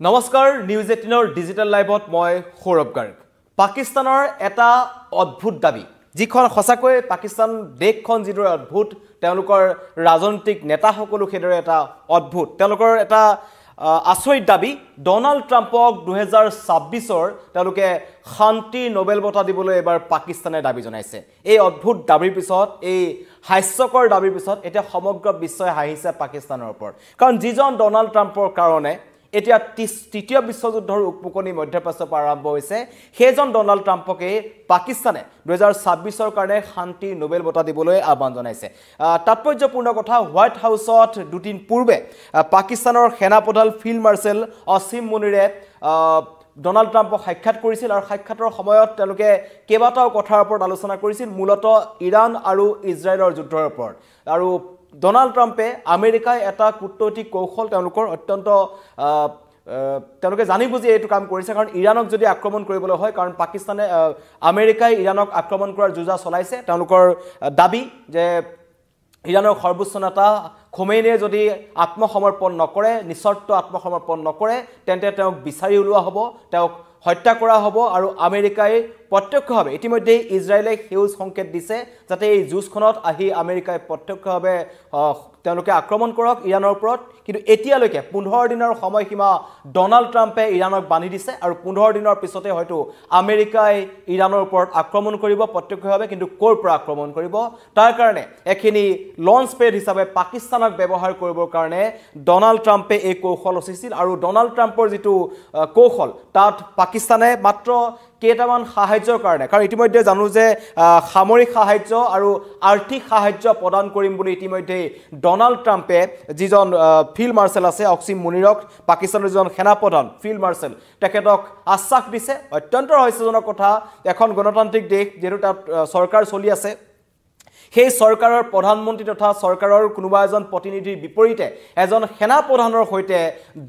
নমস্কাৰ news 18ৰ digital লাইভত মই সৌৰভ গাৰ্গ পাকিস্তানৰ এটা অদ্ভুত দাবী যিখন সঁচাকৈ পাকিস্তান দেশখন যিদৰে অদ্ভুত তেওঁলোকৰ ৰাজনৈতিক নেতা সকলো হেদৰে এটা অদ্ভুত তেওঁলোকৰ এটা আচৰিত দাবী ডোনাল্ড ট্ৰাম্পক 2026ৰ তেওঁলোকে শান্তি নোবেল বঁটা দিবলৈ এবাৰ পাকিস্তানে দাবী জনাইছে এই অদ্ভুত দাবীৰ পিছত এই হাস্যকৰ দাবীৰ পিছত এটা সমগ্ৰ বিশ্বই হাঁহিছে পাকিস্তানৰ ওপৰত কাৰণ যিজন ডোনাল্ড ট্ৰাম্পৰ কাৰণে এতিয়া তৃতীয় বিশ্বযুদ্ধৰ উপকৰণী মধ্যপ্ৰাচ্যৰ পৰা আৰম্ভ হৈছে সেইজন ডোনাল্ড ট্ৰাম্পকে পাকিস্তানে 2026ৰ কাৰণে শান্তি নোবেল বঁটা দিবলৈ আহ্বান জনাইছে তাৎপৰ্যপূৰ্ণ কথা হোৱাইট হাউছত দুদিন পূৰ্বে পাকিস্তানৰ সেনাপ্ৰধান ফিল্ড মাৰ্শ্বেল অসীম মুনিৰে ডোনাল্ড ট্ৰাম্পক সাক্ষাৎ কৰিছিল আৰু সাক্ষাতৰ সময়ত তেওঁলোকে কেইবাটাও কথাৰ ওপৰত আলোচনা কৰিছিল মূলতঃ ইৰাণ আৰু ইজৰাইলৰ যুদ্ধৰ ওপৰত আৰু ডোনাল্ড ট্ৰাম্পে আমেৰিকাই এটা কূটনৈতিক কৌশল তেওঁলোকৰ অত্যন্ত তেওঁলোকে জানি বুজি এইটো কাম কৰিছে কাৰণ ইৰাণক যদি আক্ৰমণ কৰিবলৈ হয় কাৰণ পাকিস্তানে আমেৰিকাই ইৰাণক আক্ৰমণ কৰাৰ যোজনা চলাইছে তেওঁলোকৰ দাবী যে ইৰাণৰ সৰ্বোচ্চ নেতা খোমেনিয়ে যদি আত্মসমৰ্পণ নকৰে নিচৰ্ত আত্মসমৰ্পণ নকৰে তেন্তে তেওঁক বিচাৰি উলিওৱা হ'ব তেওঁক হত্যা কৰা হ'ব আৰু আমেৰিকাই প্ৰত্যক্ষভাৱে ইতিমধ্যে ইজৰাইলে সেউজ সংকেত দিছে যাতে এই যুঁজখনত আহি আমেৰিকাই প্ৰত্যক্ষভাৱে তেওঁলোকে আক্ৰমণ কৰক ইৰাণৰ ওপৰত কিন্তু এতিয়ালৈকে 15 দিনৰ সময়সীমা ডোনাল্ড ট্ৰাম্পে ইৰাণক বান্ধি দিছে আৰু 15 দিনৰ পিছতে হয়তো আমেৰিকাই ইৰাণৰ ওপৰত আক্ৰমণ কৰিব প্ৰত্যক্ষভাৱে কিন্তু ক'ৰ পৰা আক্ৰমণ কৰিব তাৰ কাৰণে এখিনি লঞ্চ পেড হিচাপে পাকিস্তানক ব্যৱহাৰ কৰিবৰ কাৰণে ডোনাল্ড ট্ৰাম্পে এই কৌশল ৰচিছিল আৰু ডোনাল্ড ট্ৰাম্পৰ যিটো কৌশল তাত পাকিস্তানে মাত্ৰ কেইটামান সাহায্যৰ কাৰণে কাৰণ ইতিমধ্যে জানো যে সামৰিক সাহায্য আৰু আৰ্থিক সাহায্য প্ৰদান কৰিম বুলি ইতিমধ্যে ডোনাল্ড ট্ৰাম্পে যিজন ফিল্ড মাৰ্শ্বেল আছে অসীম মুনিৰক পাকিস্তানৰ যিজন সেনাপ্ৰধান ফিল্ড মাৰ্শ্বেল তেখেতক আশ্বাস দিছে অত্যন্ত ৰহস্যজনক কথা এখন গণতান্ত্ৰিক দেশ যেটো তাত চৰকাৰ চলি আছে সেই চৰকাৰৰ প্ৰধানমন্ত্ৰী তথা চৰকাৰৰ কোনোবা এজন প্ৰতিনিধিৰ বিপৰীতে এজন সেনাপ্ৰধানৰ সৈতে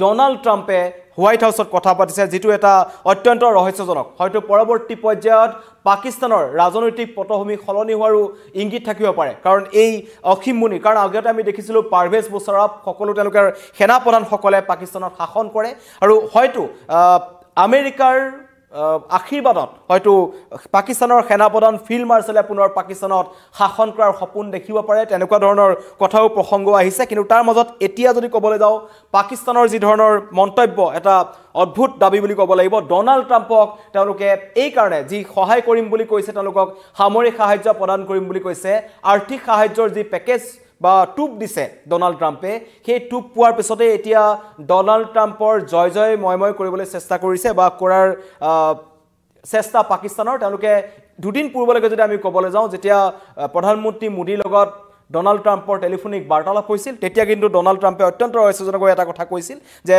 ডোনাল্ড ট্ৰাম্পে হোৱাইট হাউছত কথা পাতিছে যেটো এটা অত্যন্ত ৰহস্যজনক হয়তো পৰৱৰ্তী পৰ্যায়ত পাকিস্তানৰ ৰাজনৈতিক পটভূমি খলনি হোৱাৰো ইংগিত থাকিব পাৰে কাৰণ এই অসীম মুনি কাৰণ আগতে আমি দেখিছিলো পাৰভেজ মুশাৰফ সকলো তেওঁলোকৰ সেনাপ্ৰধান সকলে পাকিস্তানত শাসন কৰে আৰু হয়তো আমেৰিকাৰ আশীৰ্বাদত হয়তো পাকিস্তানৰ সেনাপ্ৰধান ফিল্ড মাৰ্শ্বেলে পুনৰ পাকিস্তানত শাসন কৰাৰ সপোন দেখিব পাৰে তেনেকুৱা ধৰণৰ কথাও প্ৰসংগ আহিছে কিন্তু তাৰ মাজত এতিয়া যদি ক'বলৈ যাওঁ পাকিস্তানৰ যি ধৰণৰ মন্তব্য এটা অদ্ভুত দাবী বুলি ক'ব লাগিব ডোনাল্ড ট্ৰাম্পক তেওঁলোকে এই কাৰণে যি সহায় কৰিম বুলি কৈছে তেওঁলোকক সামৰিক সাহায্য প্ৰদান কৰিম বুলি কৈছে আৰ্থিক সাহায্যৰ যি পেকেজ বা টুপ দিছে ডোনাল্ড ট্ৰাম্পে সেই টুপ পোৱাৰ পিছতে এতিয়া ডোনাল্ড ট্ৰাম্পৰ জয় ময় কৰিবলৈ চেষ্টা কৰিছে বা কৰাৰ চেষ্টা পাকিস্তানৰ তেওঁলোকে দুদিন পূৰ্বলৈকে যদি আমি ক'বলৈ যাওঁ যেতিয়া প্ৰধানমন্ত্ৰী মোদীৰ লগত ডোনাল্ড ট্ৰাম্পৰ টেলিফোনিক বাৰ্তালাপ হৈছিল তেতিয়া কিন্তু ডোনাল্ড ট্ৰাম্পে অত্যন্ত ৰহস্যজনক এটা কথা কৈছিল যে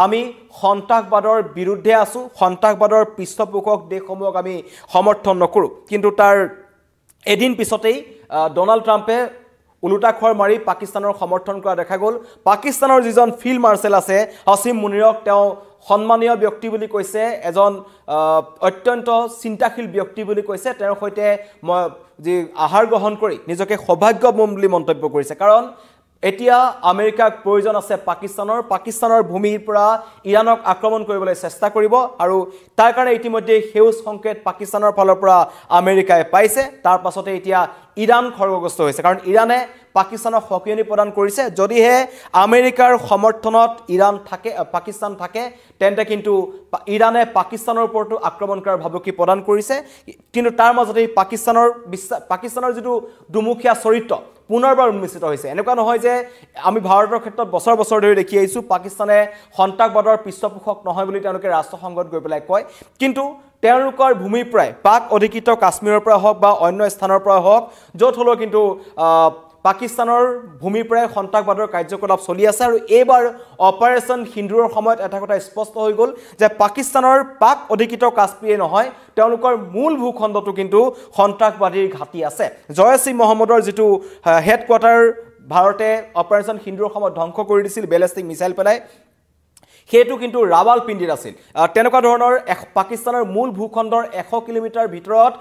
আমি সন্ত্ৰাসবাদৰ বিৰুদ্ধে আছো সন্ত্ৰাসবাদৰ পৃষ্ঠপোষক দেশসমূহক আমি সমৰ্থন নকৰো কিন্তু তাৰ এদিন পিছতেই ডোনাল্ড ট্ৰাম্পে উলুটা খৰ মাৰি পাকিস্তানৰ সমৰ্থন কৰা দেখা গ'ল পাকিস্তানৰ যিজন ফিল্ড মাৰ্শ্বেল আছে অসীম মুনিৰক তেওঁ সন্মানীয় ব্যক্তি বুলি কৈছে এজন অত্যন্ত চিন্তাশীল ব্যক্তি বুলি কৈছে তেওঁৰ সৈতে যি আহাৰ গ্ৰহণ কৰি নিজকে সৌভাগ্যৱান বুলি মন্তব্য কৰিছে কাৰণ এতিয়া আমেৰিকাক প্ৰয়োজন আছে পাকিস্তানৰ ভূমিৰ পৰা ইৰাণক আক্ৰমণ কৰিবলৈ চেষ্টা কৰিব আৰু তাৰ কাৰণে ইতিমধ্যে সেউজ সংকেত পাকিস্তানৰ ফালৰ পৰা আমেৰিকাই পাইছে তাৰ পাছতে এতিয়া ইৰাণ খৰ্গগ্ৰস্ত হৈছে কাৰণ ইৰাণে পাকিস্তানক সকিয়নি প্ৰদান কৰিছে যদিহে আমেৰিকাৰ সমৰ্থনত পাকিস্তান থাকে তেন্তে কিন্তু ইৰাণে পাকিস্তানৰ ওপৰতো আক্ৰমণ কৰাৰ ভাবুকি প্ৰদান কৰিছে কিন্তু তাৰ মাজতে পাকিস্তানৰ যিটো দুমুখীয়া চৰিত্ৰ পুনৰবাৰ উন্মোচিত হৈছে এনেকুৱা নহয় যে আমি ভাৰতৰ ক্ষেত্ৰত বছৰ ধৰি দেখি আহিছো পাকিস্তানে সন্ত্ৰাসবাদৰ পৃষ্ঠপোষক নহয় বুলি তেওঁলোকে ৰাষ্ট্ৰসংঘত গৈ পেলাই কয় কিন্তু তেওঁলোকৰ ভূমিৰ পৰাই পাক অধিকৃত কাশ্মীৰৰ পৰা হওক বা অন্য স্থানৰ পৰা হওক য'ত হলেও কিন্তু পাকিস্তানৰ ভূমিৰ পৰাই সন্ত্ৰাসবাদৰ কাৰ্যকলাপ চলি আছে আৰু এইবাৰ অপাৰেশ্যন সিন্দুৰৰ সময়ত এটা কথা স্পষ্ট হৈ গ'ল যে পাকিস্তানৰ পাক অধিকৃত কাশ্মীৰে নহয় তেওঁলোকৰ মূল ভূখণ্ডটো কিন্তু সন্ত্ৰাসবাদীৰ ঘাটি আছে জয়ছ ই মহম্মদৰ যিটো হেডকোৱাৰ্টাৰ ভাৰতে অপাৰেশ্যন সিন্দুৰৰ সময়ত ধ্বংস কৰি দিছিল বেলিষ্টিক মিছাইল পেলাই সেইটো কিন্তু ৰাৱালপিণ্ডিত আছিল তেনেকুৱা ধৰণৰ পাকিস্তানৰ মূল ভূখণ্ডৰ 100 কিলোমিটাৰ ভিতৰত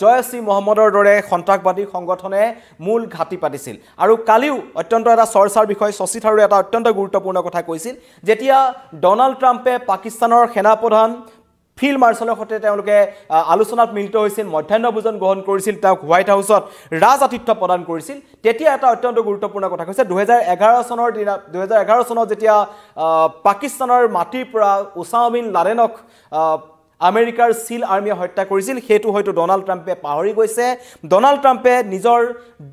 জয়শ্ৰী মহম্মদৰ দৰে সন্ত্ৰাসবাদী সংগঠনে মূল ঘাটি পাতিছিল আৰু কালিও অত্যন্ত এটা চৰ্চাৰ বিষয় শশী থাৰুৰে এটা অত্যন্ত গুৰুত্বপূৰ্ণ কথা কৈছিল যেতিয়া ডনাল্ড ট্ৰাম্পে পাকিস্তানৰ সেনাপ্ৰধান ফিল্ড মাৰ্শ্বেলৰ সৈতে তেওঁলোকে আলোচনাত মিলিত হৈছিল মধ্যাহ্ন ভোজন গ্ৰহণ কৰিছিল তেওঁক হোৱাইট হাউচত ৰাজ আতিথ্য প্ৰদান কৰিছিল তেতিয়া এটা অত্যন্ত গুৰুত্বপূৰ্ণ কথা কৈছে 2011 চনত যেতিয়া পাকিস্তানৰ মাটিৰ পৰা ওছামা বিন লাডেনক আমেৰিকাৰ সিল আৰ্মিয়ে হত্যা কৰিছিল হেতু হয়তো ডনাল্ড ট্ৰাম্পে পাহৰি গৈছে ডনাল্ড ট্ৰাম্পে নিজৰ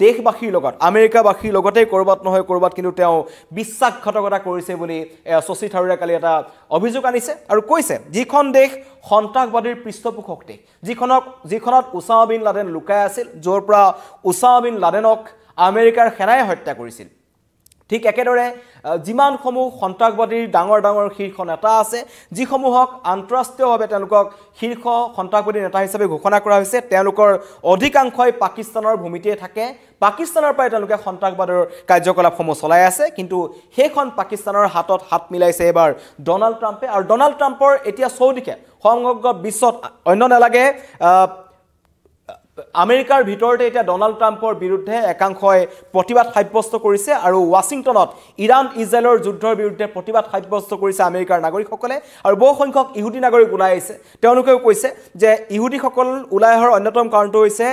দেশবাসীৰ লগত আমেৰিকাবাসীৰ লগতে কৰবাত নহয় কৰবাত কিন্তু তেওঁ বিশ্বাসঘাতকতা কৰিছে বুলি শশী থাৰুৰে কালি এটা অভিযোগ আনিছে আৰু কৈছে যিখন দেশ সন্ত্ৰাসবাদীৰ পৃষ্ঠপোষক দেশ যিখনত ওছামা বিন লাডেন লুকাই আছিল য'ৰ পৰা ওছামা বিন লাডেনক আমেৰিকাৰ সেনাই হত্যা কৰিছিল ঠিক একেদৰে যিমানসমূহ সন্ত্ৰাসবাদীৰ ডাঙৰ ডাঙৰ শীৰ্ষ নেতা আছে যিসমূহক আন্তঃৰাষ্ট্ৰীয়ভাৱে তেওঁলোকক শীৰ্ষ সন্ত্ৰাসবাদী নেতা হিচাপে ঘোষণা কৰা হৈছে তেওঁলোকৰ অধিকাংশই পাকিস্তানৰ ভূমিতে থাকে পাকিস্তানৰ পৰাই তেওঁলোকে সন্ত্ৰাসবাদৰ কাৰ্যকলাপসমূহ চলাই আছে কিন্তু সেইখন পাকিস্তানৰ হাতত হাত মিলাইছে এবাৰ ডনাল্ড ট্ৰাম্পে আৰু ডনাল্ড ট্ৰাম্পৰ এতিয়া চৌদিশে সমগ্ৰ বিশ্বত অন্য নালাগে আমেৰিকাৰ ভিতৰতে এতিয়া ডনাল্ড ট্ৰাম্পৰ বিৰুদ্ধে একাংশই প্ৰতিবাদ সাব্যস্ত কৰিছে আৰু ৱাশ্বিংটনত ইৰাণ ইজৰাইলৰ যুদ্ধৰ বিৰুদ্ধে প্ৰতিবাদ সাব্যস্ত কৰিছে আমেৰিকাৰ নাগৰিকসকলে আৰু বহু সংখ্যক ইহুদী নাগৰিক ওলাই আহিছে তেওঁলোকেও কৈছে যে ইহুদীসকল ওলাই অহাৰ অন্যতম কাৰণটো হৈছে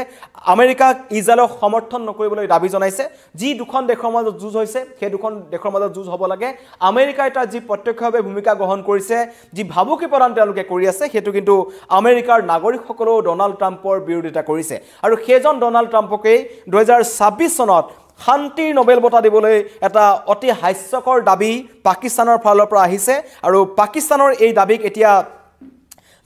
আমেৰিকাক ইজৰাইলক সমৰ্থন নকৰিবলৈ দাবী জনাইছে যি দুখন দেশৰ মাজত যুঁজ হৈছে সেই দুখন দেশৰ মাজত যুঁজ হ'ব লাগে আমেৰিকাই এটা যি প্ৰত্যক্ষভাৱে ভূমিকা গ্ৰহণ কৰিছে যি ভাবুকি প্ৰদান তেওঁলোকে কৰি আছে সেইটো কিন্তু আমেৰিকাৰ নাগৰিকসকলেও ডনাল্ড ট্ৰাম্পৰ বিৰোধিতা কৰিছে আৰু সেইজন ডনাল্ড ট্ৰাম্পকে 2026 চনত শান্তিৰ নোবেল বঁটা দিবলৈ এটা অতি হাস্যকৰ দাবী পাকিস্তানৰ ফালৰ পৰা আহিছে আৰু পাকিস্তানৰ এই দাবীক এতিয়া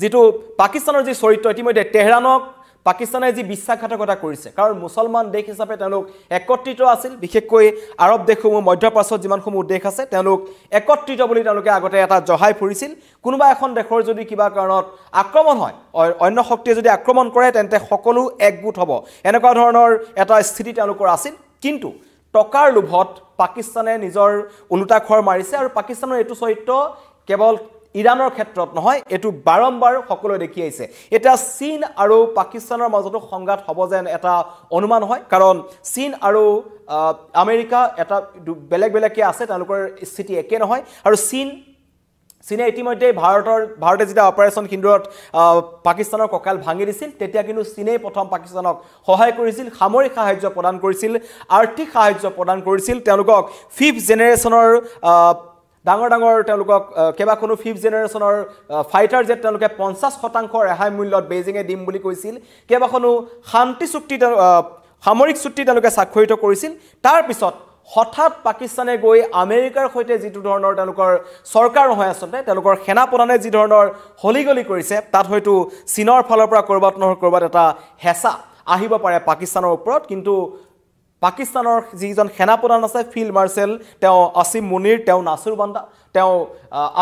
যেটো পাকিস্তানৰ যি চৰিত্ৰ ইতিমধ্যে তেহৰানক পাকিস্তানে যি বিশ্বাসঘাতকতা কৰিছে কাৰণ মুছলমান দেশ হিচাপে তেওঁলোক একত্ৰিত আছিল বিশেষকৈ আৰব দেশসমূহ মধ্যপ্ৰাচ্যত যিমানসমূহ দেশ আছে তেওঁলোক একত্ৰিত বুলি তেওঁলোকে আগতে এটা জহাই ফুৰিছিল কোনোবা এখন দেশৰ যদি কিবা কাৰণত আক্ৰমণ হয় অন্য শক্তিয়ে যদি আক্ৰমণ কৰে তেন্তে সকলো একগোট হ'ব এনেকুৱা ধৰণৰ এটা স্থিতি তেওঁলোকৰ আছিল কিন্তু টকাৰ লোভত পাকিস্তানে নিজৰ উলুটা খৰ মাৰিছে আৰু পাকিস্তানৰ এটো চৰিত্ৰ কেৱল ইৰানৰ ক্ষেত্ৰত নহয় এটো বাৰম্বাৰ সকলো দেখি আহিছে এটা চীন আৰু পাকিস্তানৰ মাজতো সংঘাত হ'ব যেন এটা অনুমান হয় কাৰণ চীন আৰু আমেৰিকা এটা বেলেগ বেলেগকে আছে তেওঁলোকৰ স্থিতি একে নহয় আৰু চীনে ইতিমধ্যে ভাৰতে যেতিয়া অপাৰেশ্যন সিন্দুৰত পাকিস্তানৰ কঁকাল ভাঙি দিছিল তেতিয়া কিন্তু চীনে প্ৰথম পাকিস্তানক সহায় কৰিছিল সামৰিক সাহায্য প্ৰদান কৰিছিল আৰ্থিক সাহায্য প্ৰদান কৰিছিল তেওঁলোকক 5th জেনেৰেশ্যনৰ ডাঙৰ তেওঁলোকক কেবাখনো 5th জেনেৰেশ্যনৰ ফাইটাৰ জেট তেওঁলোকে 50% ৰেহাই মূল্যত বেইজিঙে দিম বুলি কৈছিল কেবাখনো শান্তি চুক্তি সামৰিক চুক্তি তেওঁলোকে স্বাক্ষৰিত কৰিছিল তাৰ পিছত হঠাৎ পাকিস্তানে গৈ আমেৰিকাৰ সৈতে যিটো ধৰণৰ তেওঁলোকৰ চৰকাৰ নহয় আচলতে তেওঁলোকৰ সেনা প্ৰধানে যি ধৰণৰ হলিগলি কৰিছে তাত হয়তো চীনৰ ফালৰ পৰা কৰবাত নহয় কৰবাত এটা হেঁচা আহিব পাৰে পাকিস্তানৰ ওপৰত কিন্তু পাকিস্তানৰ যিজন সেনা প্ৰধান আছে ফিল্ড মাৰ্শ্বেল তেওঁ আসিম মুনিৰ তেওঁ নাছুৰ বান্দা তেওঁ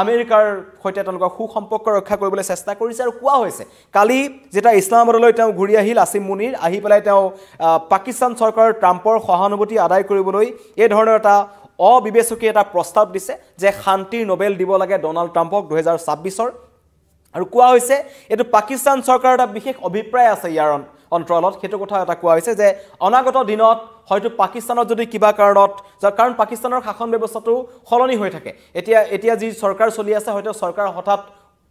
আমেৰিকাৰ সৈতে তেওঁলোকৰ সুসম্পৰ্ক ৰক্ষা কৰিবলৈ চেষ্টা কৰিছে আৰু কোৱা হৈছে কালি যেটা ইছলামাবাদলৈ তেওঁ ঘূৰি আহিল আসিম মুনিৰ আহি পেলাই তেওঁ পাকিস্তান চৰকাৰৰ ট্ৰাম্পৰ সহানুভূতি আদায় কৰিবলৈ এই ধৰণৰ এটা অবিবেচকীয় এটা প্ৰস্তাৱ দিছে যে শান্তিৰ নোবেল দিব লাগে ডনাল্ড ট্ৰাম্পক 2026 আৰু কোৱা হৈছে এটো পাকিস্তান চৰকাৰৰ এটা বিশেষ অভিপ্ৰায় আছে ইয়াৰ অন্তৰালত হেতু কথা এটা কোৱা হৈছে যে অনাগত দিনত হয়তো পাকিস্তানত যদি কিবা কাৰণত কাৰণ পাকিস্তানৰ শাসন ব্যৱস্থাটো সলনি হৈ থাকে এতিয়া যি চৰকাৰ চলি আছে হয়তো চৰকাৰ হঠাৎ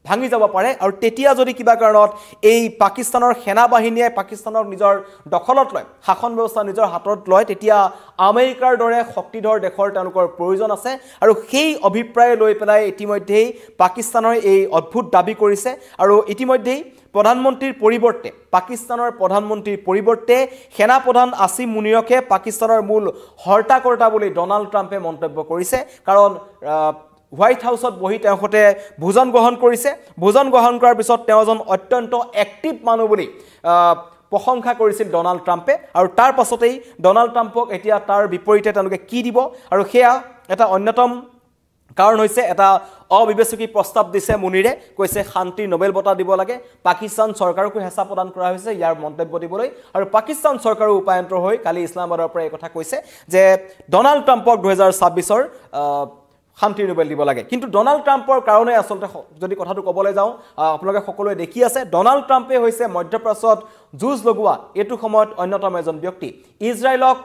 ভাঙি যাব পাৰে আৰু তেতিয়া যদি কিবা কাৰণত এই পাকিস্তানৰ সেনা বাহিনীয়ে পাকিস্তানক নিজৰ দখলত লয় শাসন ব্যৱস্থা নিজৰ হাতত লয় তেতিয়া আমেৰিকাৰ দৰে শক্তিধৰ দেশৰ তেওঁলোকৰ প্ৰয়োজন আছে আৰু সেই অভিপ্ৰায় লৈ পেলাই ইতিমধ্যে পাকিস্তানৰ এই অদ্ভুত দাবী কৰিছে আৰু ইতিমধ্যে প্ৰধানমন্ত্ৰীৰ পৰিৱৰ্তে পাকিস্তানৰ প্ৰধানমন্ত্ৰীৰ পৰিৱৰ্তে সেনা প্ৰধান আসিম মুনিৰকে পাকিস্তানৰ মূল হৰ্তাকৰ্তা বুলি ডনাল্ড ট্ৰাম্পে মন্তব্য কৰিছে কাৰণ হোৱাইট হাউচত বহি তেওঁ সতে ভোজন গ্ৰহণ কৰিছে ভোজন গ্ৰহণ কৰাৰ পিছত তেওঁ এজন অত্যন্ত এক্টিভ মানুহ বুলি প্ৰশংসা কৰিছিল ডনাল্ড ট্ৰাম্পে আৰু তাৰ পাছতেই ডনাল্ড ট্ৰাম্পক এতিয়া তাৰ বিপৰীতে তেওঁলোকে কি দিব আৰু সেয়া এটা অন্যতম কাৰণ হৈছে এটা অবিবেচকী প্ৰস্তাৱ দিছে মুনিৰে কৈছে শান্তিৰ নোবেল বঁটা দিব লাগে পাকিস্তান চৰকাৰকো হেঁচা প্ৰদান কৰা হৈছে ইয়াৰ মন্তব্য দিবলৈ আৰু পাকিস্তান চৰকাৰৰ উপায়ন্তৰ হৈ কালি ইছলামাবাদৰ পৰা এই কথা কৈছে যে ডনাল্ড ট্ৰাম্পক 2026 শান্তি নোবেল দিব লাগে কিন্তু ডনাল্ড ট্ৰাম্পৰ কাৰণে আসলতে যদি কথাটো ক'বলৈ যাওঁ আপোনালোকে সকলোৱে দেখি আছে ডনাল্ড ট্ৰাম্পে হৈছে মধ্যপ্ৰাচ্যত যুঁজ লগোৱা এইটো সময়ত অন্যতম এজন ব্যক্তি ইজৰাইলক